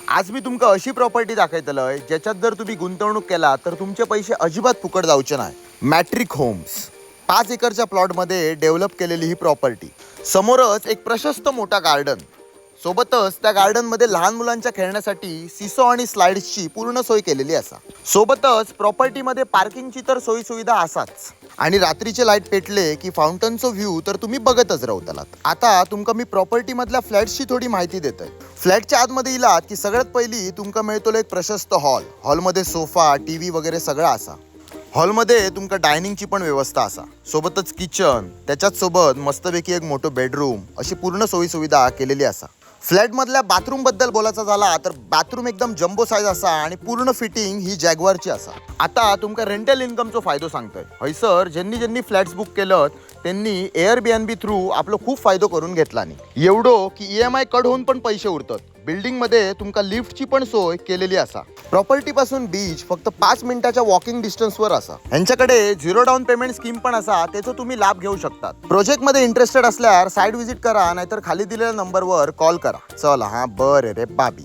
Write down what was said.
आज मी तुमका अशी प्रॉपर्टी दाखयतलय ज्याच्यात जर तुम्ही गुंतवणूक केला तर तुमचे पैसे अजिबात फुकट जाऊचे नाही. मॅट्रिक होम्स 5 एकरच्या प्लॉटमध्ये डेव्हलप केलेली ही प्रॉपर्टी. समोरच एक प्रशस्त मोठा गार्डन, सोबतच त्या गार्डनमध्ये लहान मुलांच्या खेळण्यासाठी सिसो आणि स्लाइड्सची पूर्ण सोय केलेली असा. सोबतच प्रॉपर्टीमध्ये पार्किंगची तर सोयी सुविधा असाच. आणि रात्रीचे लाईट पेटले की फाउंटनचं व्ह्यू तर तुम्ही बघतच राहतालात. आता तुमका मी प्रॉपर्टी मधल्या फ्लॅट्सची थोडी माहिती देतोय. फ्लॅटच्या आतमध्ये इलात की सगळ्यात पहिली तुमका मिळतो एक प्रशस्त हॉलमध्ये सोफा, टीव्ही वगैरे सगळं असा. हॉलमध्ये तुमका डायनिंगची पण व्यवस्था असा, सोबतच किचन, त्याच्याच सोबत मस्तपैकी एक मोठं बेडरूम, अशी पूर्ण सोयी सुविधा केलेली असा. फ्लॅटमधल्या बाथरूम बद्दल बोलायचं झाला तर बाथरूम एकदम जम्बो साईज असा आणि पूर्ण फिटिंग ही जॅग्वारची असा. आता तुमका रेंटल इन्कमचो फायदो सांगतोय. हयसर ज्यांनी फ्लॅट्स बुक केलं त्यांनी एअरबीएनबी थ्रू आपलं खूप फायदो करून घेतला नाही. एवढो की EMI कट होऊन पण पैसे उरतात. बिल्डिंगमध्ये तुमका लिफ्टची पण सोय केलेली असा. प्रॉपर्टी पासून बीच फक्त 5 मिनिटाच्या वॉकिंग डिस्टन्सवर असा. यांच्याकडे 0 डाऊन पेमेंट स्कीम पण असा, त्याचा तुम्ही लाभ घेऊ शकता. प्रोजेक्टमध्ये इंटरेस्टेड असल्यावर साईट व्हिजिट करा, नाहीतर खाली दिलेल्या नंबरवर कॉल करा. चला, बरं रे बाबी.